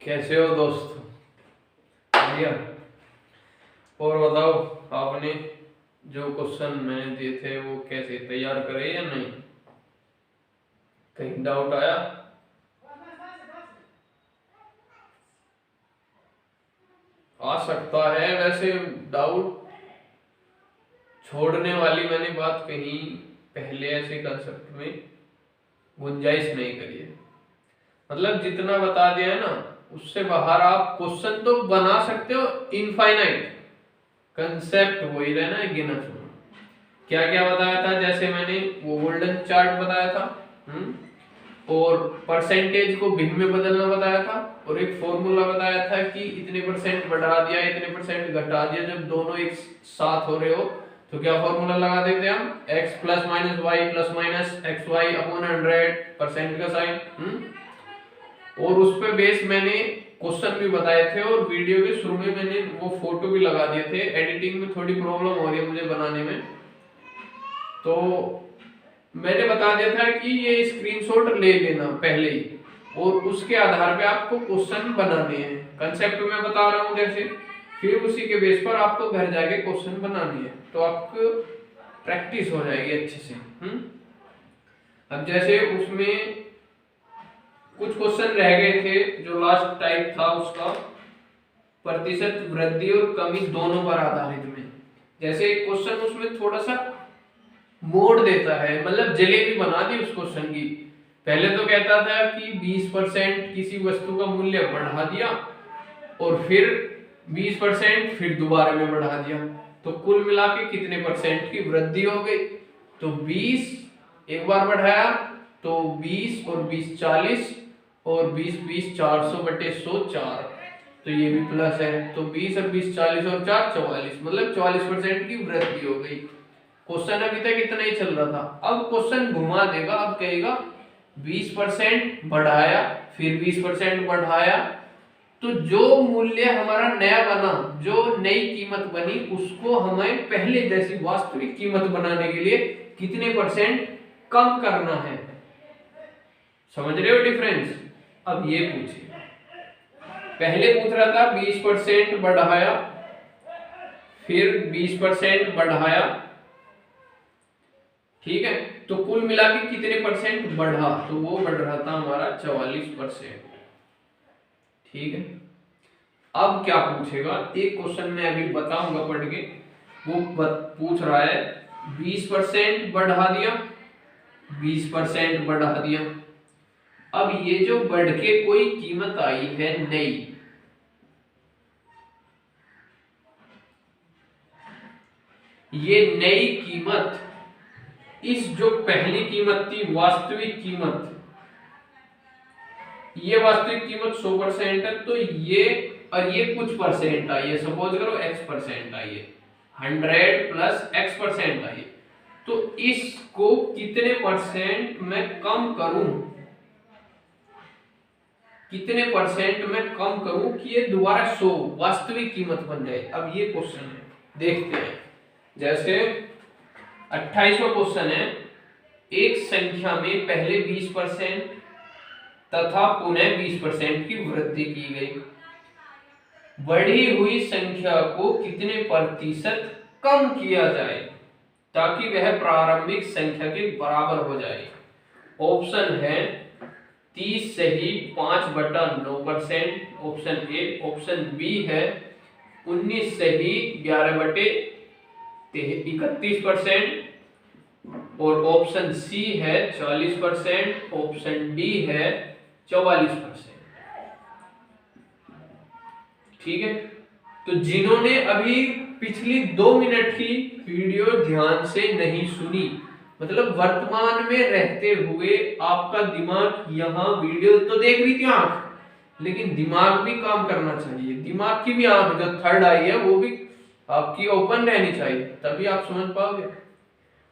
कैसे हो दोस्त? बढ़िया। और बताओ, आपने जो क्वेश्चन मैंने दिए थे वो कैसे तैयार करे या नहीं? कहीं डाउट आया? आ सकता है वैसे। डाउट छोड़ने वाली मैंने बात कहीं पहले ऐसे कंसेप्ट में गुंजाइश नहीं करी है। मतलब जितना बता दिया है ना, उससे बाहर आप क्वेश्चन तो बना सकते हो इनफाइनाइट। कंसेप्ट वही रहना है, गिना चुना। क्या क्या बताया था? जैसे मैंने वो गोल्डन चार्ट बताया था, और परसेंटेज को भिन्न में बदलना बताया था, और एक फॉर्मूला बताया था कि इतने परसेंट बढ़ा दिया, इतने परसेंट घटा दिया, जब दोनों एक साथ हो रहे हो तो क्या फॉर्मूला लगा देते हैं हम? x plus minus y plus minus x y upon 100% का साइन। और उस पे बेस मैंने क्वेश्चन भी बताए थे, और वीडियो के शुरू में मैंने वो फोटो भी लगा दिए थे। एडिटिंग में थोड़ी प्रॉब्लम हो रही है मुझे बनाने में, तो मैंने बता दिया था कि ये स्क्रीनशॉट ले लेना पहले ही, और उसके आधार पे आपको क्वेश्चन बनाने हैं। कंसेप्ट में बता रहा हूँ जैसे, फिर उसी के बेस पर आपको घर जाके क्वेश्चन बनानी है, तो आपको प्रैक्टिस हो जाएगी अच्छे से। अब जैसे उसमें कुछ क्वेश्चन रह गए थे, जो लास्ट टाइप था उसका प्रतिशत वृद्धि और कमी दोनों पर आधारित में। जैसे एक क्वेश्चन उसमें थोड़ा सा मोड़ देता है, मतलब जलेबी बना दी उस क्वेश्चन की। पहले तो कहता था कि 20% किसी वस्तु का मूल्य बढ़ा दिया, और फिर 20% फिर दोबारा में बढ़ा दिया, तो कुल मिला के कितने परसेंट की वृद्धि हो गई? तो 20 एक बार बढ़ाया तो 20 और 20 40, और 20 20 400 बटे 100 4, तो ये भी प्लस है, तो 20 और 20 40 और 4 44, मतलब 44% की वृद्धि हो गई। क्वेश्चन अभी तक इतना ही चल रहा था। अब क्वेश्चन घुमा देगा, अब कहेगा 20% बढ़ाया, फिर 20% बढ़ाया, तो जो मूल्य हमारा नया बना, जो नई कीमत बनी, उसको हमें पहले जैसी वास्तविक कीमत बनाने के लिए कितने परसेंट कम करना है। समझ रहे हो डिफरेंस? अब ये पूछिए, पहले पूछ रहा था 20% बढ़ाया, फिर 20% बढ़ाया, ठीक है, तो कुल मिला के कितने परसेंट बढ़ा? तो वो बढ़ रहा था हमारा 44%। ठीक है, अब क्या पूछेगा? एक क्वेश्चन में अभी बताऊंगा पढ़ के। वो पूछ रहा है 20% बढ़ा दिया, 20% बढ़ा दिया। अब ये जो बढ़ के कोई कीमत आई है नई, ये नई कीमत, इस जो पहली कीमत थी वास्तविक कीमत, ये वास्तविक कीमत 100% है, तो ये और ये कुछ परसेंट आई है, सपोज करो x% आई है, 100 प्लस x% आई है, तो इसको कितने परसेंट में कम करूं, कितने परसेंट में कम करूं कि ये दोबारा 100 वास्तविक कीमत बन जाए। अब ये क्वेश्चन है, देखते हैं। जैसे 28वां क्वेश्चन है, एक संख्या में पहले 20% तथा पुनः 20% की वृद्धि की गई, बढ़ी हुई संख्या को कितने प्रतिशत कम किया जाए ताकि वह प्रारंभिक संख्या के बराबर हो जाए? ऑप्शन है 30 सही 5/9%, ऑप्शन ए। ऑप्शन बी है 19 सही 11/31%, और ऑप्शन सी है 40%, ऑप्शन डी है 44%। ठीक है, तो जिन्होंने अभी पिछली 2 मिनट की वीडियो ध्यान से नहीं सुनी, मतलब वर्तमान में रहते हुए आपका दिमाग यहाँ, वीडियो तो देख रही थी आंख, लेकिन दिमाग भी काम करना चाहिए। दिमाग की भी आंख जो थर्ड आई है वो भी आपकी ओपन रहनी चाहिए, तभी आप समझ पाओगे,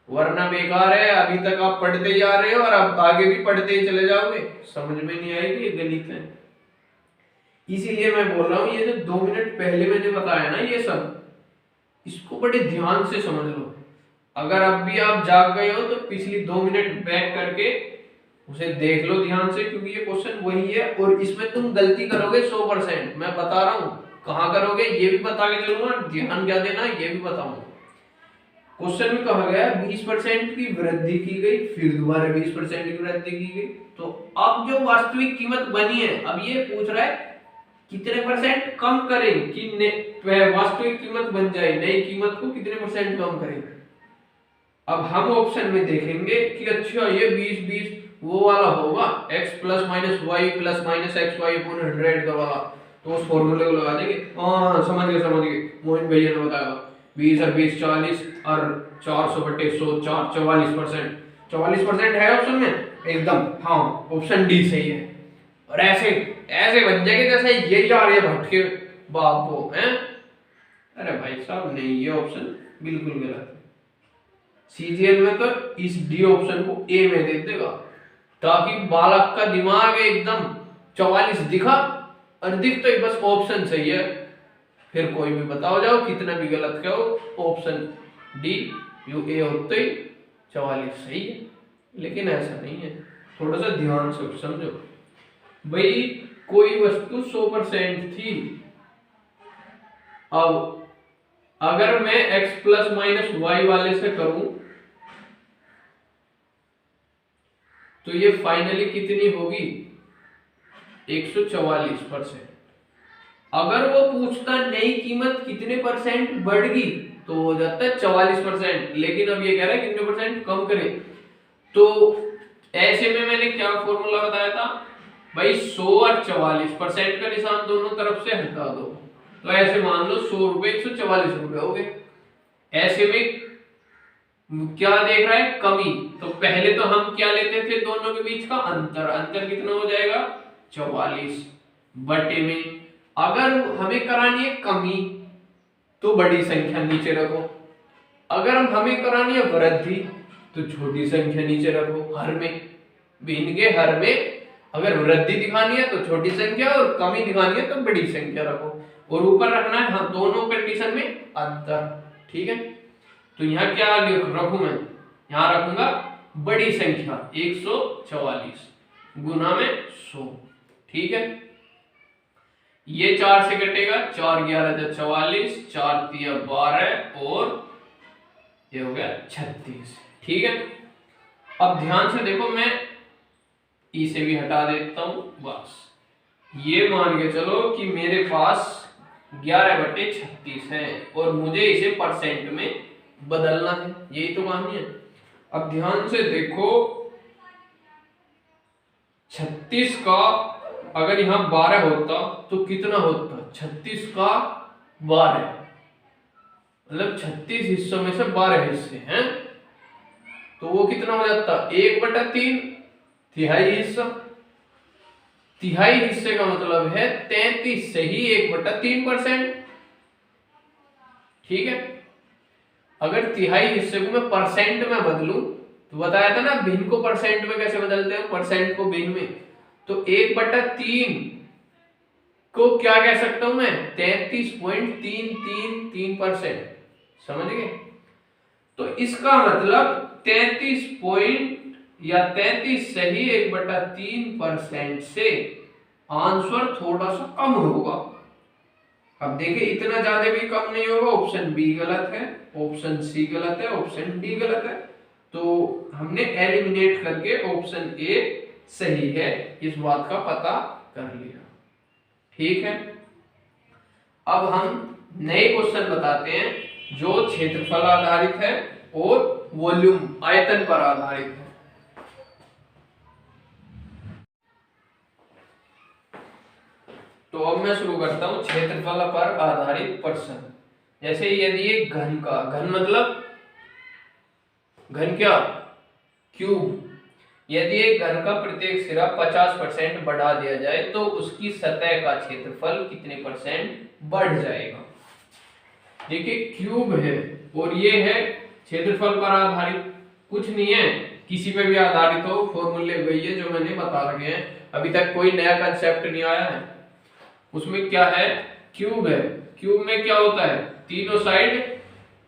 वरना बेकार है। अभी तक आप पढ़ते जा रहे हो और आप आगे भी पढ़ते ही चले जाओगे, समझ में नहीं आएगी, ये गणित है। इसीलिए मैं बोल रहा हूं, ये जो 2 मिनट पहले मैंने बताया ना, ये सब इसको बड़े ध्यान से समझ लो। अगर अब भी आप जाग गए हो तो पिछली 2 मिनट बैक करके उसे देख लो ध्यान से, क्योंकि ये क्वेश्चन वही है और इसमें तुम गलती करोगे 100%, मैं बता रहा हूँ। कहाँ करोगे ये भी बता के चलूंगा, ध्यान क्या देना ये भी बताऊंगा। क्वेश्चन में कहा गया 20% की वृद्धि की गई, फिर दोबारा 20% की वृद्धि की गई, तो अब जो वास्तविक कीमत बनी है, अब ये पूछ रहा है कितने परसेंट कम करें कि वास्तविक कीमत बन जाए, नई कीमत को कितने परसेंट कम करें। अब हम ऑप्शन में देखेंगे कि अच्छा ये 20 वो वाला होगा, x plus minus y plus minus x y upon 100 का वाला, तो उस फॉर्मूले को लगा देंगे। हाँ समझ गए, मोहन भैया ने बताया 20 और 20 40 और 400/100 44%। 44% है ऑप्शन में एकदम, हाँ ऑप्शन डी सही है। और ऐसे ऐसे बन जाएंगे जैसे ये जा रहे भट्ट के बापो हैं। अरे भाई साहब नहीं, ये ऑप्शन बिल्कुल गलत है। सीजीएल में तो इस डी ऑप्शन को ए में दे देगा, ताकि बालक का दिमाग एकदम 44 दिखा और दिख तो बस ऑप्शन सही है, फिर कोई भी बताओ जाओ कितना भी गलत कहो, ऑप्शन डी यू ए होते ही 44 सही है। लेकिन ऐसा नहीं है, थोड़ा सा ध्यान से समझो भाई। कोई वस्तु 100% थी, अब अगर मैं x प्लस माइनस वाई वाले से करूं तो ये फाइनली कितनी होगी 144%। अगर वो पूछता नई कीमत कितने परसेंट बढ़ गई तो हो जाता है 44%, लेकिन अब ये कह रहा है कितने परसेंट कम करे। तो ऐसे में मैंने क्या फॉर्मूला बताया था भाई, 100 और 44% का निशान दोनों तरफ से हटा दो, तो ऐसे मान लो 100 रुपए 144 रुपए हो गए। ऐसे में क्या देख रहा है कमी, तो पहले तो हम क्या लेते थे दोनों के बीच का अंतर, अंतर कितना हो जाएगा 44 बटे में। अगर हमें करानी है कमी तो बड़ी संख्या नीचे रखो, अगर हमें करानी है वृद्धि तो छोटी संख्या नीचे रखो। हर में भिन्न के हर में अगर वृद्धि दिखानी है तो छोटी संख्या और कमी दिखानी है तो बड़ी संख्या रखो, और ऊपर रखना है हाँ दोनों कंडीशन में अंतर। ठीक है, तो यहाँ क्या रखूं मैं, यहाँ रखूंगा बड़ी संख्या 144 गुना में 100। ठीक है, ये 4 से कटेगा, 4 11 44, 4 3 12 और ये हो गया 36। ठीक है, अब ध्यान से देखो, मैं इसे भी हटा देता हूं। बस ये मान के चलो कि मेरे पास 11/36 है और मुझे इसे परसेंट में बदलना है, यही तो कहानी है। अब ध्यान से देखो 36 का अगर यहां 12 होता तो कितना होता, 36 का 12 मतलब 36 हिस्सों में से 12 हिस्से हैं, तो वो कितना हो जाता 1/3 तिहाई हिस्सा। तिहाई हिस्से का मतलब है 33 से ही 1/3%। ठीक है, अगर तिहाई हिस्से को मैं परसेंट में बदलूं तो बताया था ना भिन्न को परसेंट में कैसे बदलते हैं, परसेंट को भिन्न में, तो 1/3 को क्या कह सकता हूं मैं 33.333%। समझ गए, तो इसका मतलब 33 से ही 1/3% से आंसर थोड़ा सा कम होगा। अब देखिए इतना ज्यादा भी कम नहीं होगा, ऑप्शन बी गलत है, ऑप्शन सी गलत है, ऑप्शन डी गलत है, तो हमने एलिमिनेट करके ऑप्शन ए सही है इस बात का पता कर लिया। ठीक है, अब हम नए क्वेश्चन बताते हैं जो क्षेत्रफल आधारित है और वॉल्यूम आयतन पर आधारित है। तो अब मैं शुरू करता हूं क्षेत्रफल पर आधारित प्रश्न। जैसे यदि ये घन का, घन मतलब घन क्या क्यूब, यदि एक घन का प्रत्येक सिरा 50% बढ़ा दिया जाए तो उसकी सतह का क्षेत्रफल कितने परसेंट बढ़ जाएगा। देखिए क्यूब है और ये है क्षेत्रफल पर आधारित, कुछ नहीं है किसी पे भी आधारित हो, फॉर्मूले वही है जो मैंने बता रखे हैं, अभी तक कोई नया कंसेप्ट नहीं आया है। उसमें क्या है क्यूब है, क्यूब में क्या होता है तीनों साइड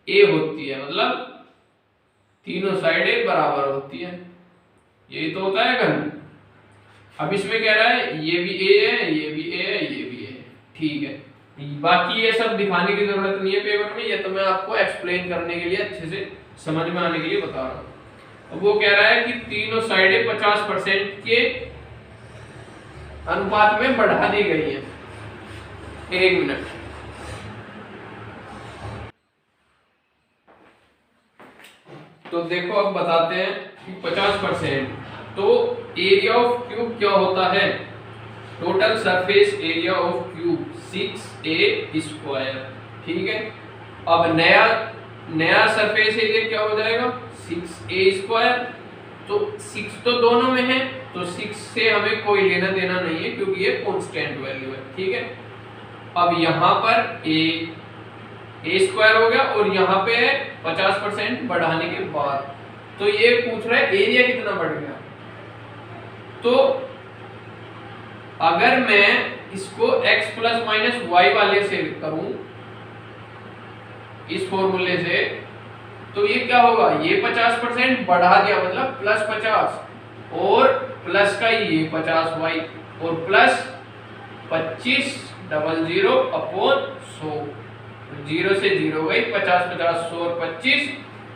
ए होती है, मतलब तीनों साइड ए बराबर होती है, यही तो होता है घन। अब इसमें कह रहा है ये भी ए है, ये भी ए है, ये भी ए है, ठीक है। बाकी ये सब दिखाने की जरूरत नहीं है पेपर में, ये तो मैं आपको एक्सप्लेन करने के लिए अच्छे से समझ में आने के लिए बता रहा हूँ। अब वो कह रहा है कि तीनों साइडें 50% के अनुपात में बढ़ा दी गई है। 1 मिनट। तो देखो अब बताते हैं कि 50%, तो एरिया ऑफ क्यूब क्या होता है? Total surface area of cube 6a square, ठीक है। अब नया सरफेस एरिया क्या हो जाएगा? 6a square. तो 6 तो दोनों में है, तो 6 से हमें कोई लेना देना नहीं है क्योंकि ये कांस्टेंट वैल्यू है, ठीक है। अब यहाँ पर a स्क्वायर हो गया और यहाँ पे है 50% बढ़ाने के बाद, तो ये पूछ रहा है एरिया कितना बढ़ गया। तो अगर मैं इसको x प्लस माइनस वाई वाले से करूं इस फॉर्मूले से, तो ये क्या होगा? ये 50% बढ़ा दिया मतलब प्लस 50 और प्लस का ये 50y और प्लस 25 00 अपॉन 100, 0 से 0 गई, 50 50 100 और 25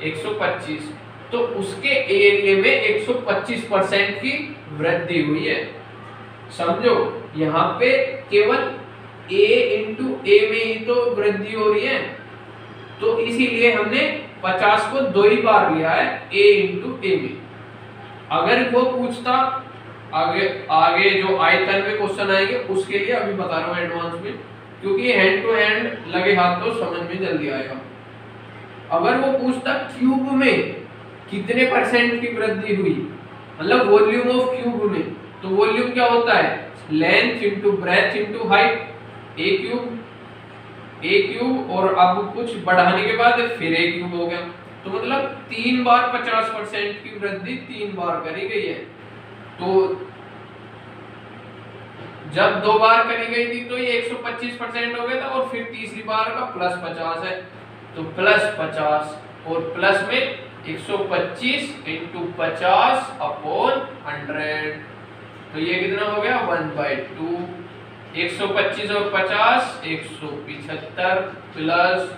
125, तो उसके एरिया में 125% की वृद्धि हुई है। समझो यहाँ पे केवल a इंटू ए में ही तो वृद्धि हो रही है, तो इसीलिए हमने 50 को 2 ही बार लिया है a इंटू ए में। अगर वो पूछता आगे जो आयतन में क्वेश्चन आएंगे उसके लिए अभी बता रहा हूँ एडवांस में, क्योंकि हैंड टू हैंड लगे हाथ तो समझ में जल्दी आएगा। अगर वो पूछता क्यूब में कितने परसेंट की वृद्धि हुई, मतलब वॉल्यूम ऑफ क्यूब में, तो वॉल्यूम क्या होता है? Length into breadth into height, a cube और अब कुछ बढ़ाने के बाद फिर ए क्यूब हो गया, तो मतलब 3 बार 50% की वृद्धि 3 बार करी गई है। तो जब 2 बार करी गई थी तो ये 125% हो गया था, और फिर तीसरी बार का प्लस 50 है, तो प्लस 50 और प्लस में 125 इंटू 50 अपॉन 100, तो ये कितना हो गया? 1/2। 125 और 50 175 प्लस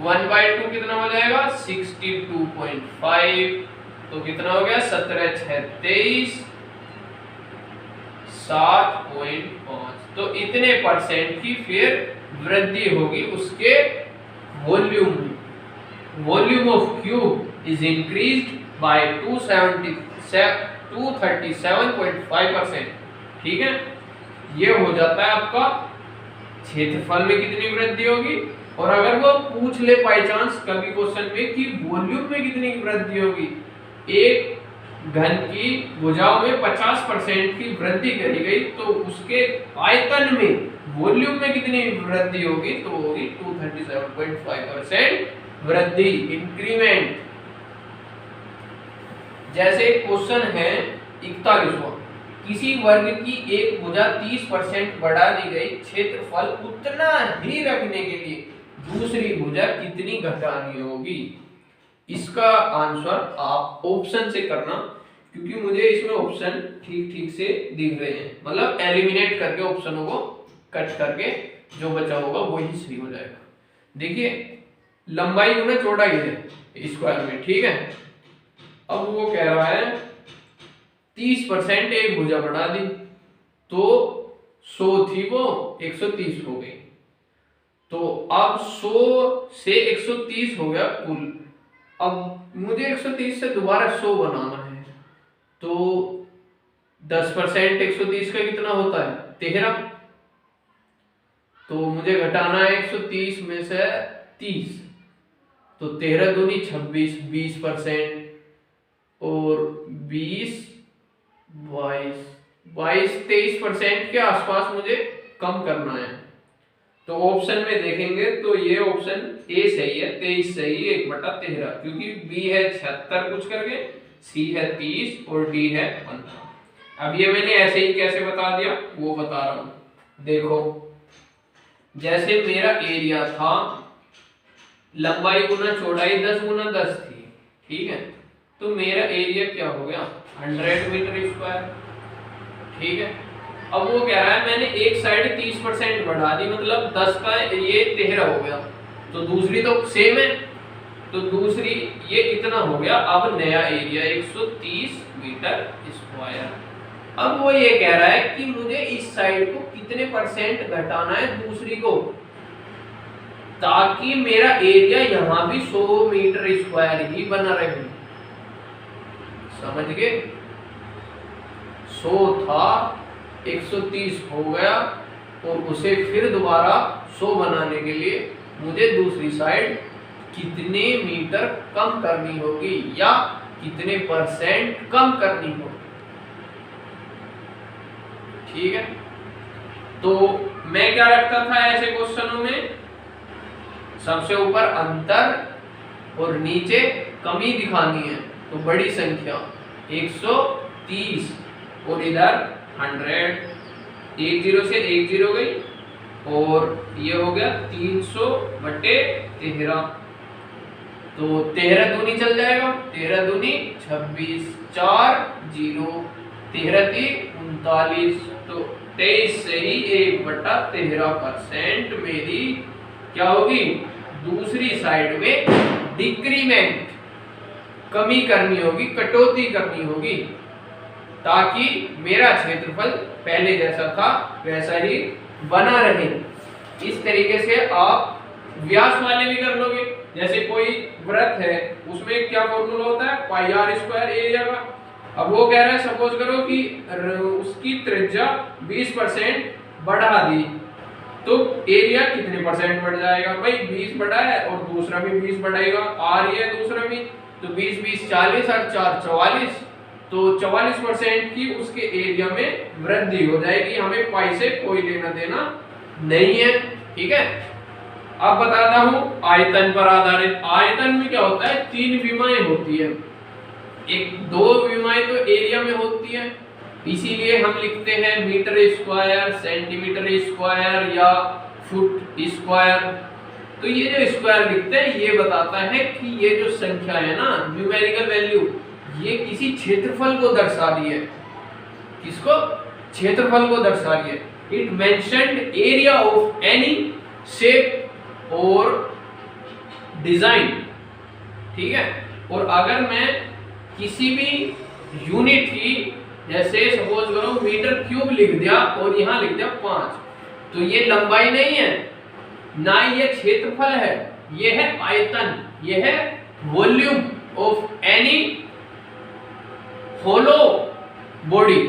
1/2 कितना हो जाएगा? 62.5, तो कितना हो गया? 17 6 23 7.5, तो इतने परसेंट की फिर वृद्धि होगी उसके वॉल्यूम में। Volume of cube is increased by 237.5%, ठीक है। ये हो जाता है आपका क्षेत्रफल में कितनी वृद्धि होगी। और अगर वो पूछ ले बाई चांस कभी क्वेश्चन में कि वॉल्यूम में कितनी वृद्धि होगी, एक घन की भुजाओं में 50% की वृद्धि करी गई, तो उसके आयतन में वॉल्यूम में कितनी वृद्धि होगी? तो होगी 237.5% वृद्धि, इंक्रीमेंट। जैसे क्वेश्चन है 41वां, किसी वर्ग की एक भुजा 30% बढ़ा दी गई, क्षेत्रफल उतना ही रखने के लिए दूसरी भुजा कितनी घटानी होगी? इसका आंसर आप ऑप्शन से करना, क्योंकि मुझे इसमें ऑप्शन ठीक से दिख रहे हैं, मतलब एलिमिनेट करके ऑप्शनों को कट करके जो बचा होगा वही सही हो जाएगा। देखिए लंबाई गुना चौड़ाई है स्क्वायर में, ठीक है। अब वो कह रहा है 30% एक भुजा बढ़ा दी, तो 100 थी वो 130 हो गई, तो अब 100 से 130 हो गया कुल। अब मुझे 130 से दोबारा 100 बनाना है, तो 10% 130 का कितना होता है? 13, तो मुझे घटाना है 130 में से 30, तो 13 दूनी 26, 20%, और 20 22 23% के आसपास मुझे कम करना है। तो ऑप्शन में देखेंगे तो ये ऑप्शन ए सही है, 23 सही है 1/13, क्योंकि बी है 76 कुछ करके, सी है 30 और डी है 15। अब ये मैंने ऐसे ही कैसे बता दिया वो बता रहा हूं। देखो जैसे मेरा एरिया था लंबाई गुना चौड़ाई 10 गुना 10 थी, ठीक है। तो मेरा एरिया क्या हो गया 100 मीटर स्क्वायर। ठीक है, अब वो कह रहा है मैंने एक साइड 30% बढ़ा दी, मतलब 10 का ये 13 हो गया, तो दूसरी तो सेम है, तो दूसरी ये इतना हो गया। अब नया एरिया 130 मीटर स्क्वायर। अब वो ये कह रहा है कि मुझे इस साइड को कितने परसेंट घटाना है दूसरी को, ताकि मेरा एरिया यहां भी 100 मीटर स्क्वायर ही बना रहे। समझ गए? 100 था 130 हो गया, और उसे फिर दोबारा 100 बनाने के लिए मुझे दूसरी साइड कितने मीटर कम करनी होगी या कितने परसेंट कम करनी होगी। ठीक है, तो मैं क्या रखता था ऐसे क्वेश्चनों में, सबसे ऊपर अंतर और नीचे कमी दिखानी है, तो बड़ी संख्या 130 और इधर 100, 10 से 10 गई, और ये हो गया 300/13, तो 13 दूनी चल जाएगा, 13 दूनी 26, 4 0, 13 × 39, तो 23 से ही 1/13% मेरी क्या होगी दूसरी साइड में डिक्रीमेंट, कमी करनी होगी, कटौती करनी होगी, ताकि मेरा क्षेत्रफल पहले जैसा था वैसा ही बना रहे। इस तरीके से आप व्यास वाले भी कर लोगे। जैसे कोई वृत्त है, उसमें क्या फॉर्मूला होता है πr² एरिया का। अब वो कह रहा है सपोज करो कि उसकी त्रिज्या 20% बढ़ा दी, तो एरिया कितने परसेंट बढ़ जाएगा भाई, 20 बढ़ा है और दूसरा भी 20 बढ़ाएगा, आ रही है दूसरा भी, तो 20 20 40 और 4 44, तो 44% की उसके एरिया में वृद्धि हो जाएगी। हमें पाई से कोई लेना देना नहीं है। ठीक है, अब बताता हूं आयतन पर आधारित। आयतन में क्या होता है, 3 विमाएं होती है, एक 2 विमाएं तो एरिया में होती है, इसीलिए हम लिखते हैं मीटर स्क्वायर, सेंटीमीटर स्क्वायर या फुट स्क्वायर। तो ये जो स्क्वायर लिखते हैं ये बताता है कि ये जो संख्या है ना, न्यूमेरिकल वैल्यू, ये किसी क्षेत्रफल को दर्शा रही है। किसको? क्षेत्रफल को दर्शा रही है। It mentioned area of any shape और डिजाइन। ठीक है, और अगर मैं किसी भी यूनिट की, जैसे सपोज करो मीटर क्यूब लिख दिया और यहां लिख दिया 5, तो ये लंबाई नहीं है ना, ये क्षेत्रफल है, ये है आयतन, ये है volume of any hollow body.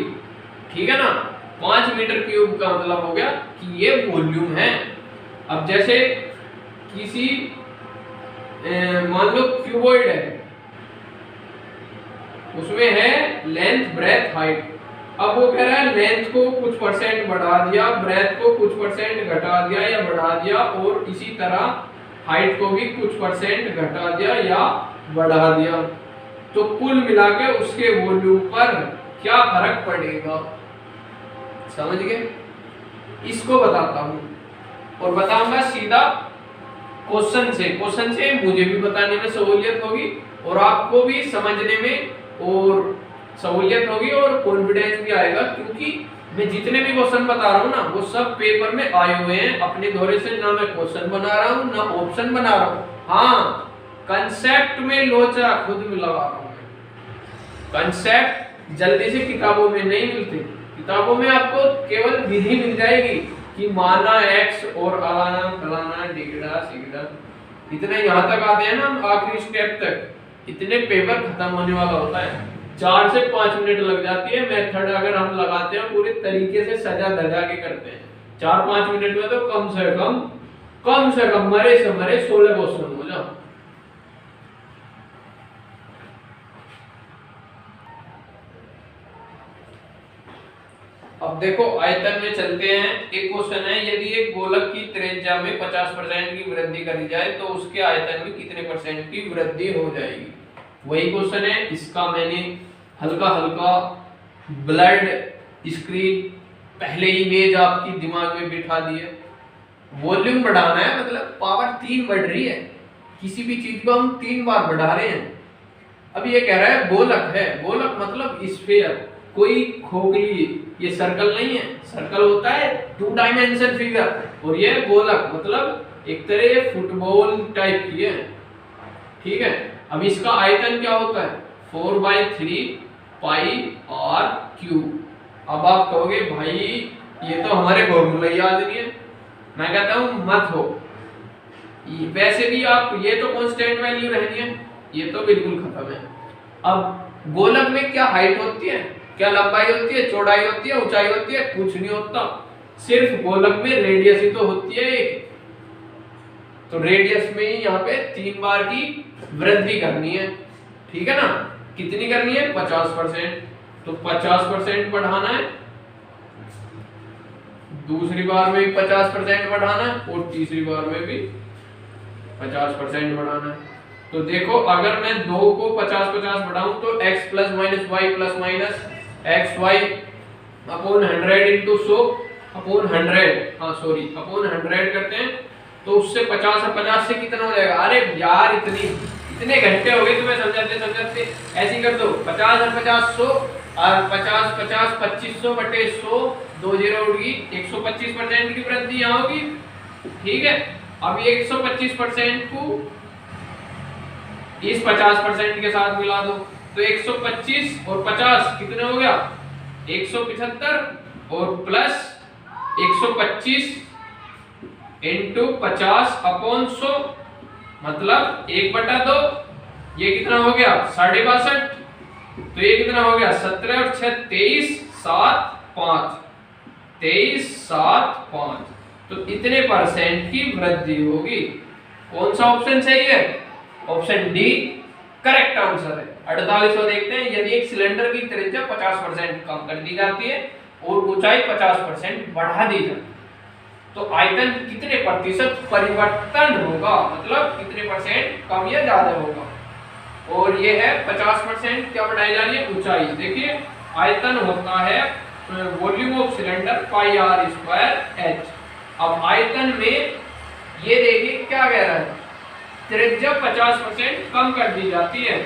ठीक है ना, 5 मीटर क्यूब का मतलब हो गया कि ये वॉल्यूम है। अब जैसे किसी मान लो क्यूबॉइड है, उसमें है लेंथ, ब्रेथ, हाइट। अब वो कह रहा है लेंथ को कुछ परसेंट बढ़ा दिया, ब्रेथ को कुछ परसेंट घटा दिया या बढ़ा दिया, और इसी तरह हाइट को भी कुछ परसेंट घटा दिया या बढ़ा दिया, तो कुल मिला के उसके वॉल्यूम पर क्या फर्क पड़ेगा। समझ गए? इसको बताता हूं और बताऊंगा सीधा क्वेश्चन से। क्वेश्चन से मुझे भी बताने में सहूलियत होगी और आपको भी समझने में और सहूलियत होगी और कॉन्फिडेंस भी आएगा, क्योंकि मैं जितने भी क्वेश्चन बता रहा हूँ ना, वो सब पेपर में आए हुए हैं अपने दौरे से। ना मैं क्वेश्चन बना रहा हूँ ना ऑप्शन बना रहा हूँ। हाँ, कंसेप्ट में लोचा खुद में लगा रहा हूँ। कंसेप्ट जल्दी से किताबों में नहीं मिलते। किताबों में आपको केवल विधि मिल जाएगी कि माना x और अलाना फलाना डिगड़ा सिगड़ा, इतने यहाँ तक आते हैं ना, आखिरी स्टेप तक, इतने पेपर खत्म होने वाला होता है। 4 से 5 मिनट लग जाती है। मेथड अगर हम लगाते हैं पूरे तरीके से सजा धजा के करते हैं, 4-5 मिनट में तो कम से कम मरे से मरे 16 क्वेश्चन हो जाओ। अब देखो आयतन में चलते हैं। एक क्वेश्चन है, यदि एक गोलक की त्रिज्या में 50% की वृद्धि करी जाए तो उसके आयतन में कितने परसेंट की वृद्धि हो जाएगी। वही क्वेश्चन है, इसका मैंने हल्का हल्का ब्लड स्क्रीन पहले इमेज आपकी दिमाग में बिठा दी है। वॉल्यूम बढ़ाना है, मतलब पावर 3 बढ़ रही है, किसी भी चीज को हम 3 बार बढ़ा रहे हैं। अब ये कह रहा है गोलक है, गोलक मतलब स्फीयर, कोई खोखली, ये सर्कल नहीं है, सर्कल होता है 2 डायमेंशन फिगर, और ये गोलक मतलब एक तरह फुटबॉल टाइप की है, ठीक है। अब इसका आयतन क्या होता है 4/3 पाई r क्यूब। अब आप कहोगे भाई ये तो हमारे फॉर्मूला याद नहीं है, मैं कहता हूं मत हो, वैसे भी आप ये तो कांस्टेंट वैल्यू रहनी है, ये तो बिल्कुल खत्म है। अब गोलक में क्या हाइट होती है, क्या लंबाई होती है, चौड़ाई होती है, ऊंचाई होती है, कुछ नहीं होता, सिर्फ गोलक में रेडियस ही तो होती है एक, तो रेडियस में ही यहाँ पे 3 बार की वृद्धि करनी है, ठीक है ना। कितनी करनी है 50%, तो 50% बढ़ाना है, दूसरी बार में भी 50% बढ़ाना है, और तीसरी बार में भी 50% बढ़ाना है। तो देखो अगर मैं 2 को 50-50 बढ़ाऊं तो x plus minus y plus minus x y upon 100 into 100 upon 100, हाँ सॉरी अपॉन 100 करते हैं, तो उससे 50 और 50 से कितना हो जाएगा। अरे यार इतने घंटे हो गए तुम्हें समझाते समझाते, ऐसे कर दो 50 और 50 100 और 50 50 2500 बटे 100, 2 जीरो उड़ गई, 125% की वृद्धि यहाँ होगी, ठीक है। अब ये 125% को इस 50% के साथ मिला दो, तो 125 और 50 कितने हो गया 175, और प्लस 125 इंटू 50 अपॉन 100 मतलब 1/2, ये कितना हो गया 62.5, तो ये कितना हो गया 17 और 6 23 7 5 23 7 5, तो इतने परसेंट की वृद्धि होगी। कौन सा ऑप्शन सही है, ऑप्शन डी करेक्ट आंसर है। 48वां देखते हैं, यदि एक सिलेंडर की त्रिज्या 50% कम कर दी जाती है और ऊंचाई 50% बढ़ा दी जाती है, तो आयतन कितने प्रतिशत परिवर्तन होगा, मतलब कितने परसेंट कम या ज्यादा होगा। और ये है 50% क्या बढ़ाई जा रही है ऊंचाई। देखिए आयतन होता है volume of cylinder pi r square h। अब आयतन में ये देखिए क्या कह रहा है, त्रिज्या 50% कम कर दी जाती है,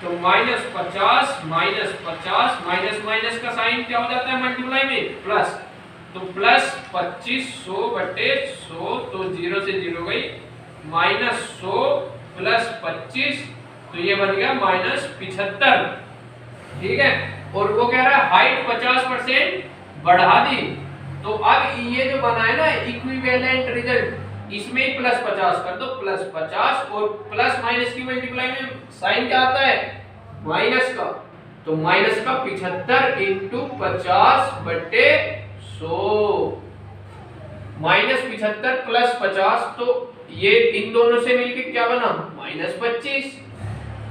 तो -50 -50 माइनस माइनस का साइन क्या हो जाता है मल्टीप्लाई में प्लस, तो प्लस 2500 बटे 100, तो 0 से 0 गई, -100 प्लस 25, तो ये बन गया -75, ठीक है। और वो कह रहा है हाइट 50% बढ़ा दी, तो अब ये जो बना है ना इक्विवेलेंट रिजल्ट, इसमें +50 कर दो, +50, और प्लस माइनस की मल्टीप्लाई में साइन क्या आता है माइनस का, तो माइनस का 75 इंटू 50 बटे 100, -75 प्लस 50, तो ये इन दोनों से मिलके क्या बना -25,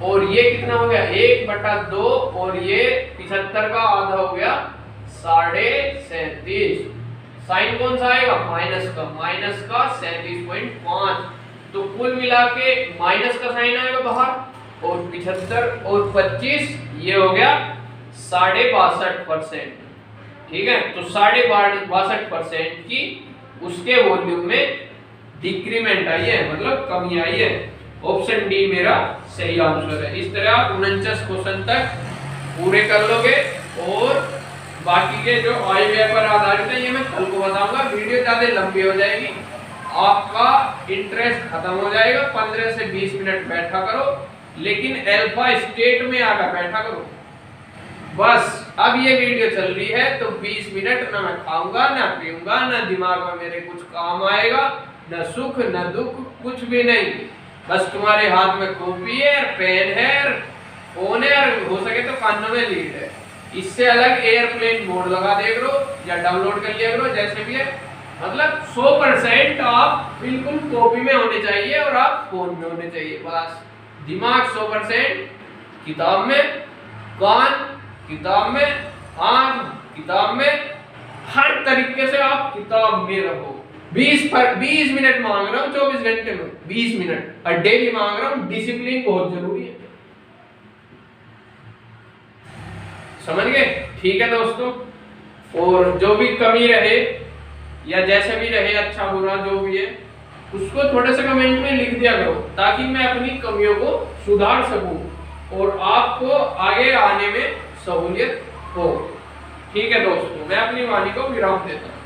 और ये कितना हो गया 1/2, और ये 75 का आधा हो गया 37.5, साइन कौन सा आएगा माइनस का 37.5, तो कुल मिला के माइनस का साइन आएगा बाहर, और 75 और 25 ये हो गया 62.5%, ठीक है। तो 62.5% की उसके वॉल्यूम में डिक्रीमेंट आई है, मतलब कमी आई है। ऑप्शन डी मेरा सही आंसर है। इस तरह आप 49 क्वेश्चन तक पूरे कर लोगे, और बाकी के जो आई पेपर आधारित है ये मैं कल को बताऊंगा, वीडियो ज्यादा लंबी हो जाएगी, आपका इंटरेस्ट खत्म हो जाएगा। 15 से 20 मिनट बैठा करो, लेकिन अल्फा स्टेट में आकर बैठा करो बस। अब ये वीडियो चल रही है तो 20 मिनट ना मैं खाऊंगा ना पीऊंगा, ना दिमाग में मेरे कुछ काम आएगा, ना सुख ना दुख, कुछ भी नहीं, बस तुम्हारे हाथ में कॉपी है, पेन है, फोन है, और हो सके तो कानों में लीड है। इससे अलग एयरप्लेन मोड लगा दिया करो या डाउनलोड कर लिया करो, जैसे भी है, मतलब 100% आप बिल्कुल कॉपी में होने चाहिए और आप फोन में होने चाहिए, बस। दिमाग 100% किताब में, कान किताब में, आंख किताब में, हर तरीके से आप किताब में रहो। 20 मिनट मांग रहा हूँ 24 घंटे में, 20 मिनट, और डेली मांग रहा हूँ। डिसिप्लिन बहुत जरूरी है, समझ गए? ठीक है दोस्तों, और जो भी कमी रहे या जैसे भी रहे, अच्छा बुरा जो भी है, उसको थोड़े से कमेंट में लिख दिया करो, ताकि मैं अपनी कमियों को सुधार सकूं और आपको आगे आने में सहूलियत हो। ठीक है दोस्तों, मैं अपनी वाणी को विराम देता हूँ।